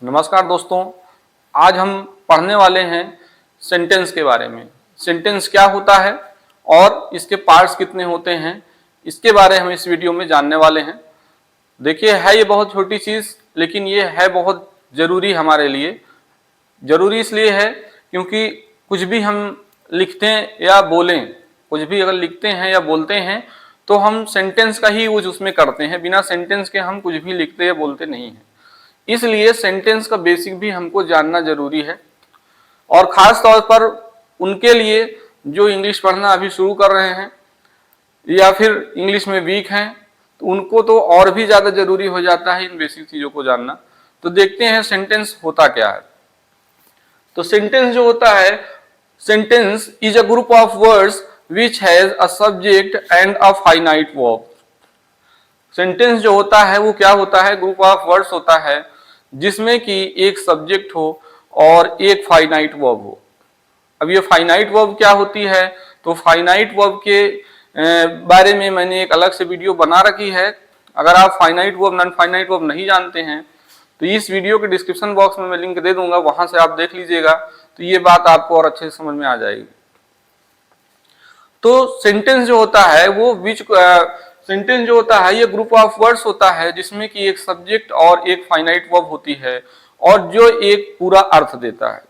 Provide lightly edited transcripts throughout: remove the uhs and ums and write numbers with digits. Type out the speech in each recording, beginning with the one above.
नमस्कार दोस्तों, आज हम पढ़ने वाले हैं सेंटेंस के बारे में। सेंटेंस क्या होता है और इसके पार्ट्स कितने होते हैं, इसके बारे में हम इस वीडियो में जानने वाले हैं। देखिए, है ये बहुत छोटी चीज़, लेकिन ये है बहुत ज़रूरी हमारे लिए। ज़रूरी इसलिए है क्योंकि कुछ भी हम लिखते या बोलें, कुछ भी अगर लिखते हैं या बोलते हैं तो हम सेंटेंस का ही यूज उसमें करते हैं। बिना सेंटेंस के हम कुछ भी लिखते या बोलते नहीं हैं। इसलिए सेंटेंस का बेसिक भी हमको जानना जरूरी है, और खास तौर पर उनके लिए जो इंग्लिश पढ़ना अभी शुरू कर रहे हैं या फिर इंग्लिश में वीक हैं, तो उनको तो और भी ज़्यादा जरूरी हो जाता है इन बेसिक चीज़ों को जानना। तो देखते हैं सेंटेंस होता क्या है। तो सेंटेंस जो होता है, sentence is a group of words which has a subject and a finite verb. Sentence जो होता है वो क्या होता है, ग्रुप ऑफ वर्ड्स होता है जिसमें कि एक सब्जेक्ट हो और एक फाइनाइट वर्ब हो। अब ये फाइनाइट वर्ब क्या होती है, तो फाइनाइट वर्ब के बारे में मैंने एक अलग से वीडियो बना रखी है। अगर आप finite verb non finite verb नहीं जानते हैं तो इस वीडियो के डिस्क्रिप्शन बॉक्स में मैं लिंक दे दूंगा, वहां से आप देख लीजिएगा, तो ये बात आपको और अच्छे से समझ में आ जाएगी। तो सेंटेंस जो होता है वो सेंटेंस जो होता है ये ग्रुप ऑफ वर्ड्स होता है जिसमें कि एक सब्जेक्ट और एक फाइनाइट वर्ब होती है और जो एक पूरा अर्थ देता है।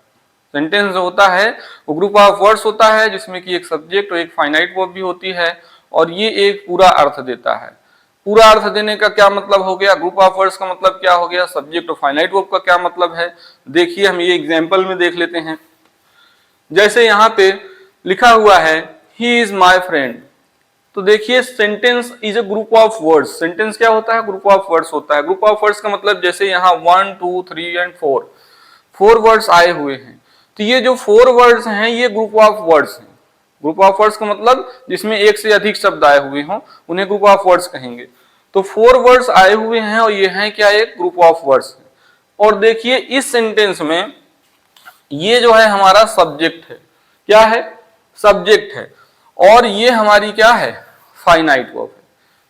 सेंटेंस जो होता है वो ग्रुप ऑफ वर्ड्स होता है जिसमें कि एक सब्जेक्ट और एक फाइनाइट वर्ब भी होती है और ये एक पूरा अर्थ देता है। पूरा अर्थ देने का क्या मतलब हो गया, ग्रुप ऑफ वर्ड्स का मतलब क्या हो गया, सब्जेक्ट और फाइनाइट वर्ब का क्या मतलब है। देखिए, हम ये एग्जाम्पल में देख लेते हैं। जैसे यहाँ पे लिखा हुआ है ही इज माई फ्रेंड, तो देखिए sentence is a group of words. Sentence क्या होता है, ग्रुप ऑफ वर्ड्स होता है। ग्रुप ऑफ वर्ड्स का मतलब जैसे यहाँ 1 2 3 एंड 4 वर्ड्स आए हुए हैं, तो ये जो 4 वर्ड्स हैं ये ग्रुप ऑफ वर्ड्स हैं। ग्रुप ऑफ वर्ड्स का मतलब जिसमें एक से अधिक शब्द आए हुए हों उन्हें ग्रुप ऑफ वर्ड्स कहेंगे। तो 4 वर्ड्स आए हुए हैं और ये हैं क्या, एक ग्रुप ऑफ वर्ड्स है। और देखिए इस सेंटेंस में ये जो है हमारा सब्जेक्ट है, क्या है, सब्जेक्ट है, और ये हमारी क्या है, फाइनाइट वर्ब है।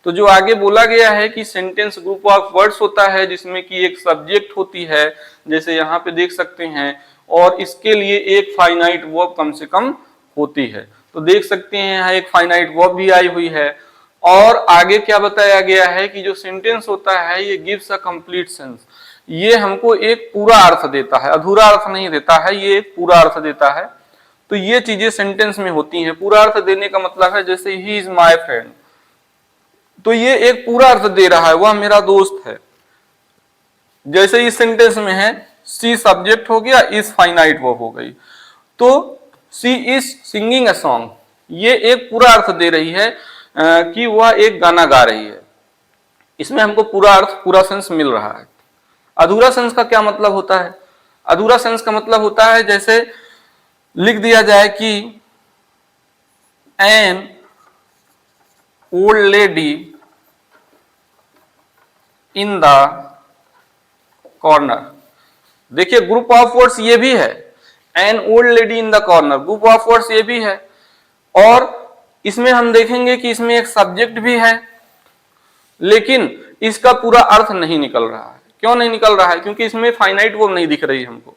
तो जो आगे बोला गया है कि सेंटेंस ग्रुप ऑफ वर्ड्स होता है जिसमें कि एक सब्जेक्ट होती है, जैसे यहाँ पे देख सकते हैं, और इसके लिए एक फाइनाइट वर्ब कम से कम होती है। तो देख सकते हैं यहाँ एक फाइनाइट वर्ब भी आई हुई है। और आगे क्या बताया गया है कि जो सेंटेंस होता है ये गिव्स अ कंप्लीट सेंस, ये हमको एक पूरा अर्थ देता है, अधूरा अर्थ नहीं देता है, ये एक पूरा अर्थ देता है। तो ये चीजें सेंटेंस में होती हैं। पूरा अर्थ देने का मतलब है जैसे ही इज माई फ्रेंड, तो ये एक पूरा अर्थ दे रहा है, वह मेरा दोस्त है। जैसे इस सेंटेंस में है सी सब्जेक्ट हो गया, इस फाइनाइट वर्ब हो गई। तो सी इज सिंगिंग अ सॉन्ग, ये एक पूरा अर्थ दे रही है कि वह एक गाना गा रही है। इसमें हमको पूरा अर्थ, पूरा सेंस मिल रहा है। अधूरा सेंस का क्या मतलब होता है, अधूरा सेंस का मतलब होता है जैसे लिख दिया जाए कि an old lady in the corner. देखिए ग्रुप ऑफ वर्ड्स ये भी है, an old lady in the corner, group of words ये भी है। और इसमें हम देखेंगे कि इसमें एक सब्जेक्ट भी है, लेकिन इसका पूरा अर्थ नहीं निकल रहा है। क्यों नहीं निकल रहा है, क्योंकि इसमें फाइनाइट वर्ब नहीं दिख रही हमको,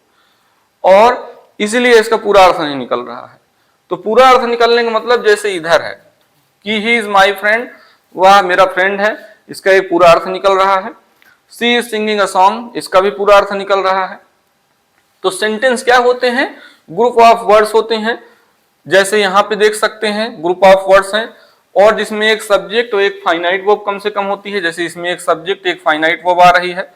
और इसलिए इसका पूरा अर्थ नहीं निकल रहा है। तो पूरा अर्थ निकलने का मतलब जैसे इधर है कि ही इज माई फ्रेंड, वह मेरा फ्रेंड है, इसका एक पूरा अर्थ निकल रहा है। सी इज सिंगिंग अ सॉन्ग, इसका भी पूरा अर्थ निकल रहा है। तो सेंटेंस क्या होते हैं, ग्रुप ऑफ वर्ड्स होते हैं। जैसे यहाँ पे देख सकते हैं ग्रुप ऑफ वर्ड्स हैं और जिसमें एक सब्जेक्ट और एक फाइनाइट वर्ब कम से कम होती है। जैसे इसमें एक सब्जेक्ट एक फाइनाइट वर्ब आ रही है,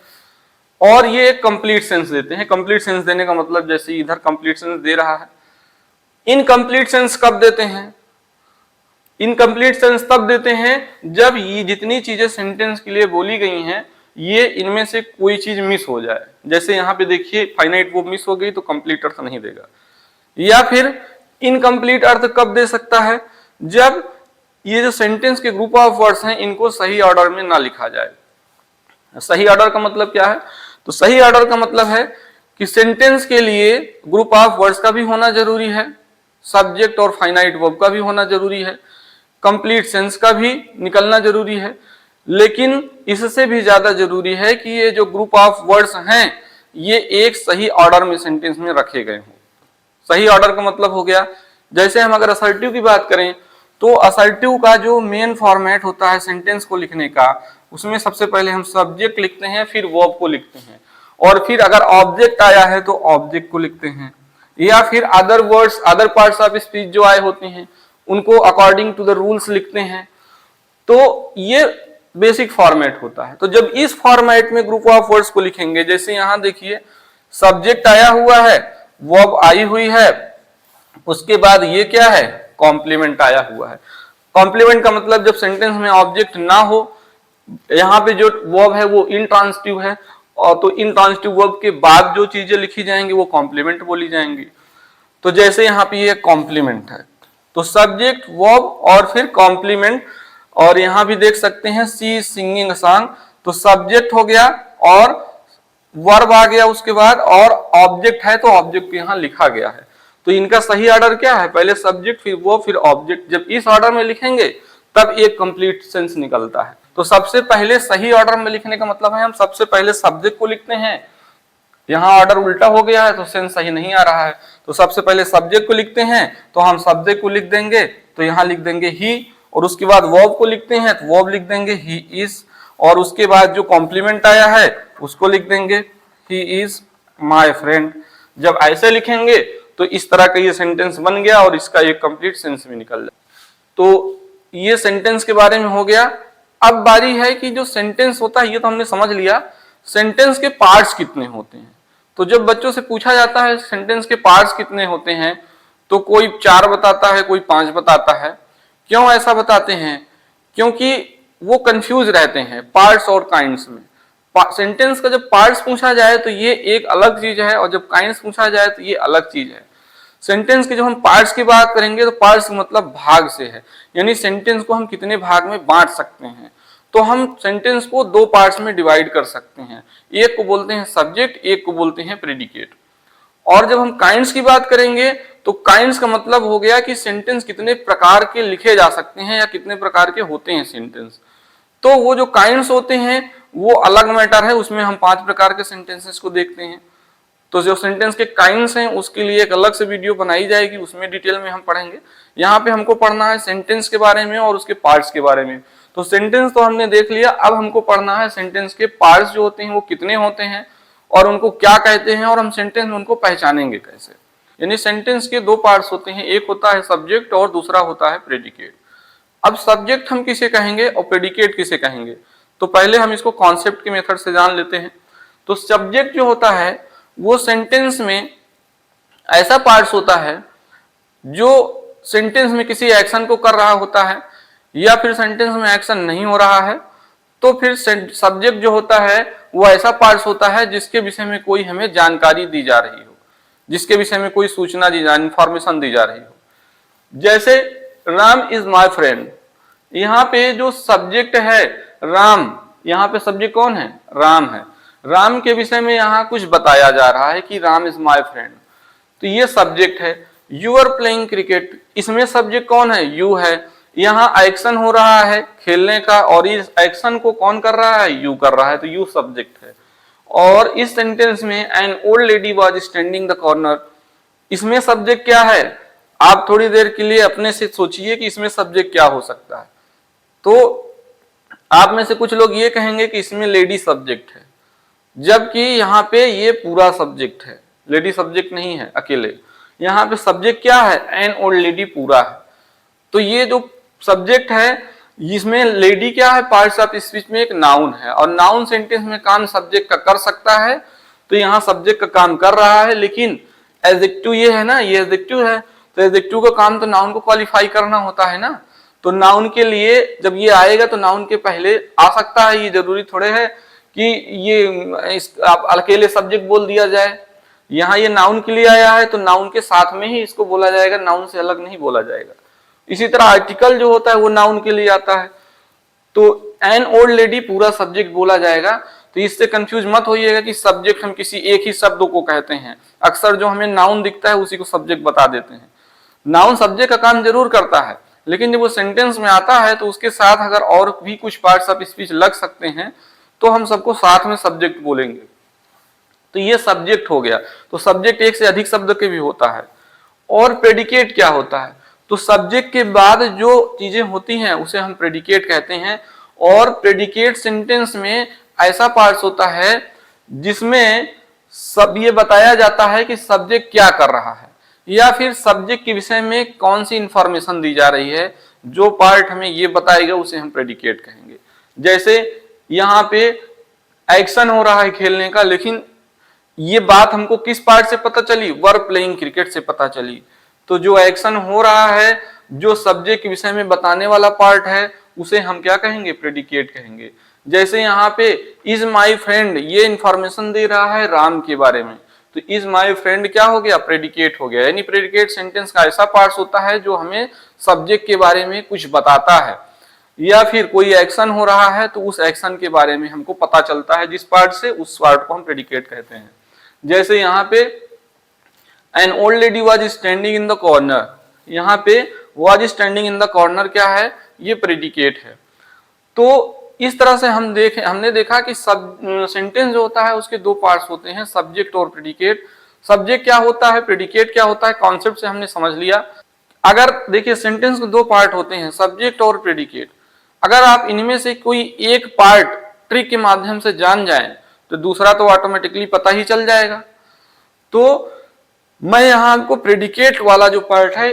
और ये एक कंप्लीट सेंस देते हैं। कंप्लीट सेंस देने का मतलब जैसे इधर कंप्लीट सेंस दे रहा है। इनकम्प्लीट सेंस कब देते हैं, इनकम्प्लीट सेंस तब देते हैं जब ये जितनी चीजें सेंटेंस के लिए बोली गई हैं ये इनमें से कोई चीज मिस हो जाए। जैसे यहाँ पे देखिए फाइनाइट वर्ब मिस हो गई तो कंप्लीट अर्थ नहीं देगा। या फिर इनकम्प्लीट अर्थ कब दे सकता है, जब ये जो सेंटेंस के ग्रुप ऑफ वर्ड्स हैं इनको सही ऑर्डर में ना लिखा जाए। सही ऑर्डर का मतलब क्या है, तो सही ऑर्डर का मतलब है कि सेंटेंस के लिए ग्रुप ऑफ वर्ड्स का भी होना जरूरी है, सब्जेक्ट और फाइनाइट वर्ब का भी होना जरूरी है, कंप्लीट सेंस का भी निकलना जरूरी है, लेकिन इससे भी ज्यादा जरूरी है कि ये जो ग्रुप ऑफ वर्ड्स हैं ये एक सही ऑर्डर में सेंटेंस में रखे गए हों। सही ऑर्डर का मतलब हो गया, जैसे हम अगर असर्टिव की बात करें तो असर्टिव का जो मेन फॉर्मेट होता है सेंटेंस को लिखने का, उसमें सबसे पहले हम सब्जेक्ट लिखते हैं, फिर वर्ब को लिखते हैं, और फिर अगर ऑब्जेक्ट आया है तो ऑब्जेक्ट को लिखते हैं, या फिर other words other parts of speech जो आए होते हैं उनको अकॉर्डिंग टू द रूल्स लिखते हैं। तो ये बेसिक फॉर्मेट होता है। तो जब इस फॉर्मेट में ग्रुप ऑफ वर्ड्स को लिखेंगे, जैसे यहां देखिए सब्जेक्ट आया हुआ है, वर्ब आई हुई है, उसके बाद ये क्या है, कॉम्प्लीमेंट आया हुआ है। कॉम्प्लीमेंट का मतलब जब सेंटेंस में ऑब्जेक्ट ना हो, यहाँ पे जो वर्ब है वो इंट्रांसिटिव है, और तो इंट्रांसिटिव वर्ब के बाद जो चीजें लिखी जाएंगी वो कॉम्प्लीमेंट बोली जाएंगी। तो जैसे यहाँ पे ये कॉम्प्लीमेंट है, तो सब्जेक्ट वर्ब और फिर कॉम्प्लीमेंट, और यहां भी देख सकते हैं सी सिंगिंग सॉन्ग, तो सब्जेक्ट हो गया और वर्ब आ गया उसके बाद, और ऑब्जेक्ट है तो ऑब्जेक्ट यहां लिखा गया है। तो इनका सही ऑर्डर क्या है, पहले सब्जेक्ट फिर वर्ब फिर ऑब्जेक्ट। जब इस ऑर्डर में लिखेंगे तब एक कंप्लीट सेंस निकलता है। तो सबसे पहले सही ऑर्डर में लिखने का मतलब है हम सबसे पहले सब्जेक्ट को लिखते हैं। यहाँ ऑर्डर उल्टा हो गया है तो सेंस सही नहीं आ रहा है। तो सबसे पहले सब्जेक्ट को लिखते हैं तो हम सब्जेक्ट को लिख देंगे, तो यहाँ लिख देंगे ही, और उसके बाद वर्ब को लिखते हैं तो वर्ब लिख देंगे ही इज, और उसके बाद जो कॉम्प्लीमेंट आया है उसको लिख देंगे ही इज माय फ्रेंड। जब ऐसे लिखेंगे तो इस तरह का ये सेंटेंस बन गया और इसका एक कंप्लीट सेंस भी निकल जाए। तो ये सेंटेंस के बारे में हो गया। अब बारी है कि जो सेंटेंस होता है ये तो हमने समझ लिया, सेंटेंस के पार्ट्स कितने होते हैं। तो जब बच्चों से पूछा जाता है सेंटेंस के पार्ट्स कितने होते हैं, तो कोई 4 बताता है, कोई 5 बताता है। क्यों ऐसा बताते हैं, क्योंकि वो कंफ्यूज रहते हैं पार्ट्स और काइंड्स में। सेंटेंस का जब पार्ट्स पूछा जाए तो ये एक अलग चीज है, और जब काइंड्स पूछा जाए तो ये अलग चीज है। सेंटेंस के जब हम पार्ट्स की बात करेंगे तो पार्ट्स मतलब भाग से है, यानी सेंटेंस को हम कितने भाग में बांट सकते हैं। तो हम सेंटेंस को 2 पार्ट्स में डिवाइड कर सकते हैं, एक को बोलते हैं सब्जेक्ट, एक को बोलते हैं प्रेडिकेट। और जब हम काइंड्स की बात करेंगे तो काइंड्स का मतलब हो गया कि सेंटेंस कितने प्रकार के लिखे जा सकते हैं या कितने प्रकार के होते हैं सेंटेंस। तो वो जो काइंड्स होते हैं वो अलग मैटर है, उसमें हम 5 प्रकार के सेंटेंसेस को देखते हैं। तो जो सेंटेंस के काइंड्स हैं उसके लिए एक अलग से वीडियो बनाई जाएगी, उसमें डिटेल में हम पढ़ेंगे। यहाँ पे हमको पढ़ना है सेंटेंस के बारे में और उसके पार्ट्स के बारे में। तो सेंटेंस तो हमने देख लिया, अब हमको पढ़ना है सेंटेंस के पार्ट्स जो होते हैं वो कितने होते हैं और उनको क्या कहते हैं, और हम सेंटेंस में उनको पहचानेंगे कैसे। यानी सेंटेंस के 2 पार्ट्स होते हैं, एक होता है सब्जेक्ट और दूसरा होता है प्रेडिकेट। अब सब्जेक्ट हम किसे कहेंगे और प्रेडिकेट किसे कहेंगे, तो पहले हम इसको कॉन्सेप्ट के मेथड से जान लेते हैं। तो सब्जेक्ट जो होता है वो सेंटेंस में ऐसा पार्ट्स होता है जो सेंटेंस में किसी एक्शन को कर रहा होता है, या फिर सेंटेंस में एक्शन नहीं हो रहा है। तो फिर सब्जेक्ट जो होता है वो ऐसा पार्ट्स होता है जिसके विषय में कोई हमें जानकारी दी जा रही हो, जिसके विषय में कोई सूचना दी जा, इंफॉर्मेशन दी जा रही हो। जैसे राम इज माय फ्रेंड, यहाँ पे जो सब्जेक्ट है राम, यहाँ पे सब्जेक्ट कौन है, राम है। राम के विषय में यहाँ कुछ बताया जा रहा है कि राम इज माय फ्रेंड, तो ये सब्जेक्ट है। यू आर प्लेइंग क्रिकेट, इसमें सब्जेक्ट कौन है, यू है। यहाँ एक्शन हो रहा है खेलने का, और इस एक्शन को कौन कर रहा है, यू कर रहा है, तो यू सब्जेक्ट है। और इस सेंटेंस में an old lady was standing the corner, इसमें सब्जेक्ट क्या है, आप थोड़ी देर के लिए अपने से सोचिए कि इसमें सब्जेक्ट क्या हो सकता है। तो आप में से कुछ लोग ये कहेंगे कि इसमें लेडी सब्जेक्ट है, जबकि यहाँ पे ये पूरा सब्जेक्ट है, लेडी सब्जेक्ट नहीं है अकेले। यहाँ पे सब्जेक्ट क्या है, एन ओल्ड लेडी पूरा है। तो ये जो सब्जेक्ट है इसमें लेडी क्या है, पार्ट्स ऑफ स्पीच में एक नाउन है, और नाउन सेंटेंस में काम सब्जेक्ट का कर सकता है, तो यहाँ सब्जेक्ट का काम कर रहा है। लेकिन एडजेक्टिव ये है ना, ये एडजेक्टिव है, तो एडजेक्टिव का काम तो नाउन को क्वालिफाई करना होता है ना। तो नाउन के लिए जब ये आएगा तो नाउन के पहले आ सकता है, ये जरूरी थोड़े है कि ये आप अकेले सब्जेक्ट बोल दिया जाए। यहाँ ये नाउन के लिए आया है तो नाउन के साथ में ही इसको बोला जाएगा, नाउन से अलग नहीं बोला जाएगा। इसी तरह आर्टिकल जो होता है वो नाउन के लिए आता है, तो एन ओल्ड लेडी पूरा सब्जेक्ट बोला जाएगा। तो इससे कंफ्यूज मत होइएगा कि सब्जेक्ट हम किसी एक ही शब्द को कहते हैं। अक्सर जो हमें नाउन दिखता है उसी को सब्जेक्ट बता देते हैं। नाउन सब्जेक्ट का काम जरूर करता है, लेकिन जब वो सेंटेंस में आता है तो उसके साथ अगर और भी कुछ पार्ट्स ऑफ स्पीच लग सकते हैं तो हम सबको साथ में सब्जेक्ट बोलेंगे। तो ये सब्जेक्ट हो गया। तो सब्जेक्ट एक से अधिक शब्द के भी होता है। और प्रेडिकेट क्या होता है? तो सब्जेक्ट के बाद जो चीजें होती हैं उसे हम प्रेडिकेट कहते हैं। और प्रेडिकेट सेंटेंस में ऐसा पार्ट होता है जिसमें सब ये बताया जाता है कि सब्जेक्ट क्या कर रहा है या फिर सब्जेक्ट के विषय में कौन सी इंफॉर्मेशन दी जा रही है। जो पार्ट हमें ये बताएगा उसे हम प्रेडिकेट कहेंगे। जैसे यहाँ पे एक्शन हो रहा है खेलने का, लेकिन ये बात हमको किस पार्ट से पता चली? वर प्लेइंग क्रिकेट से पता चली। तो जो एक्शन हो रहा है, जो सब्जेक्ट के विषय में बताने वाला पार्ट है, उसे हम क्या कहेंगे? प्रेडिकेट कहेंगे। जैसे यहाँ पे इज माई फ्रेंड, ये इंफॉर्मेशन दे रहा है राम के बारे में, तो इज माई फ्रेंड क्या हो गया? प्रेडिकेट हो गया। यानी प्रेडिकेट सेंटेंस का ऐसा पार्ट होता है जो हमें सब्जेक्ट के बारे में कुछ बताता है। या फिर कोई एक्शन हो रहा है तो उस एक्शन के बारे में हमको पता चलता है जिस पार्ट से, उस पार्ट को हम प्रेडिकेट कहते हैं। जैसे यहाँ पे an old lady was standing in the corner, यहाँ पे was standing in the corner क्या है? ये प्रेडिकेट है। तो इस तरह से हमने देखा कि सब सेंटेंस जो होता है उसके दो पार्ट्स होते हैं, सब्जेक्ट और प्रेडिकेट। सब्जेक्ट क्या होता है, प्रेडिकेट क्या होता है, कॉन्सेप्ट से हमने समझ लिया। अगर देखिए सेंटेंस के दो पार्ट होते हैं, सब्जेक्ट और प्रेडिकेट। अगर आप इनमें से कोई एक पार्ट ट्रिक के माध्यम से जान जाएं तो दूसरा तो ऑटोमेटिकली पता ही चल जाएगा। तो मैं यहाँ आपको प्रेडिकेट वाला जो पार्ट है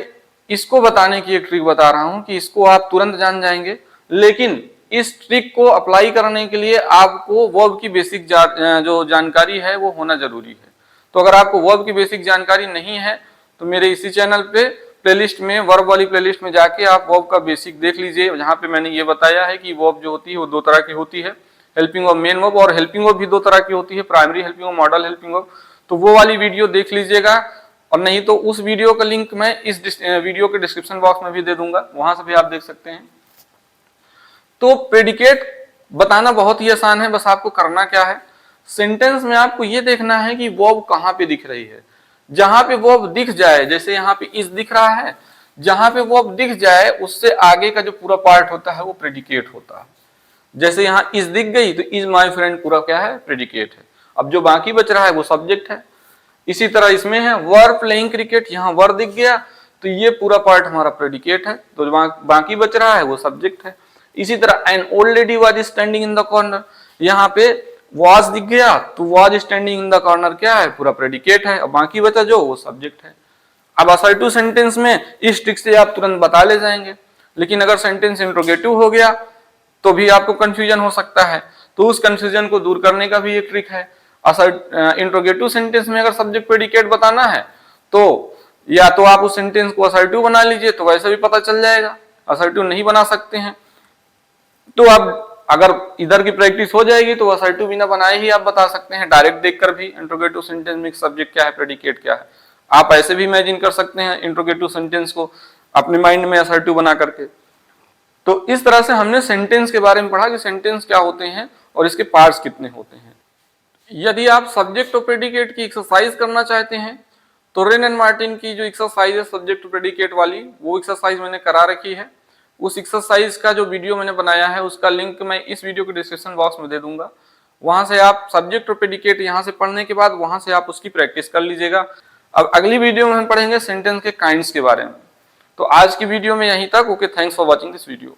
इसको बताने की एक ट्रिक बता रहा हूं कि इसको आप तुरंत जान जाएंगे, लेकिन इस ट्रिक को अप्लाई करने के लिए आपको वर्ब की बेसिक जो जानकारी है वो होना जरूरी है। तो अगर आपको वर्ब की बेसिक जानकारी नहीं है तो मेरे इसी चैनल पे प्लेलिस्ट में, वर्ब वाली प्लेलिस्ट में जाके आप वर्ब का बेसिक देख लीजिए। जहाँ पे मैंने ये बताया है कि वर्ब जो होती है वो दो तरह की होती है, हेल्पिंग वर्ब, मेन वर्ब। और हेल्पिंग वर्ब भी दो तरह की होती है, primary helping verb, model helping verb. तो वो वाली वीडियो देख लीजिएगा, और नहीं तो उस वीडियो का लिंक मैं इस वीडियो के डिस्क्रिप्शन बॉक्स में भी दे दूंगा, वहां से भी आप देख सकते हैं। तो प्रेडिकेट बताना बहुत ही आसान है, बस आपको करना क्या है, सेंटेंस में आपको ये देखना है कि वर्ब कहाँ पे दिख रही है। जहां पे वर्ब दिख जाए, जैसे यहाँ पे इज दिख रहा है, जहां पे वर्ब दिख जाए उससे आगे का जो पूरा पार्ट होता है वो प्रेडिकेट होता है। जैसे यहाँ इज दिख गई तो इज माई फ्रेंड पूरा क्या है? प्रेडिकेट है। अब जो बाकी बच रहा है वो सब्जेक्ट है। इसी तरह इसमें है वर प्लेइंग क्रिकेट, यहाँ वर दिख गया तो ये पूरा पार्ट हमारा प्रेडिकेट है, तो जो बाकी बच रहा है वो सब्जेक्ट है। इसी तरह an old lady was standing in the corner, यहाँ पे वॉज दिख गया तो was standing in the corner क्या है? पूरा प्रेडिकेट है, और बाकी बचा जो वो सब्जेक्ट है। अब असर्टिव सेंटेंस में इस ट्रिक से आप तुरंत बता ले जाएंगे, लेकिन अगर सेंटेंस इंट्रोगेटिव हो गया तो भी आपको कंफ्यूजन हो सकता है। तो उस कंफ्यूजन को दूर करने का भी एक ट्रिक है। इंट्रोगेटिव सेंटेंस में अगर सब्जेक्ट प्रेडिकेट बताना है तो या तो आप उस सेंटेंस को असर्टिव बना लीजिए, तो वैसे भी पता चल जाएगा। असर्टिव नहीं बना सकते हैं तो आप अगर इधर की प्रैक्टिस हो जाएगी तो असर्टिव बिना बनाए ही आप बता सकते हैं, डायरेक्ट देखकर भी इंट्रोगेटिव सेंटेंस में सब्जेक्ट क्या है, प्रेडिकेट क्या है। आप ऐसे भी इमेजिन कर सकते हैं इंट्रोगेटिव सेंटेंस को अपने माइंड में असर्टिव बना करके। तो इस तरह से हमने सेंटेंस के बारे में पढ़ा कि सेंटेंस क्या होते हैं और इसके पार्ट्स कितने होते हैं। यदि आप सब्जेक्ट और प्रेडिकेट की एक्सरसाइज करना चाहते हैं तो रेन एंड मार्टिन की जो एक्सरसाइज है सब्जेक्ट और प्रेडिकेट वाली, वो एक्सरसाइज मैंने करा रखी है। उस एक्सरसाइज का जो वीडियो मैंने बनाया है उसका लिंक मैं इस वीडियो के डिस्क्रिप्शन बॉक्स में दे दूंगा। वहां से आप सब्जेक्ट और प्रेडिकेट यहाँ से पढ़ने के बाद वहां से आप उसकी प्रैक्टिस कर लीजिएगा। अब अगली वीडियो में हम पढ़ेंगे सेंटेंस के काइंड्स के बारे में। तो आज की वीडियो में यहीं तक। Okay, thanks for watching this video.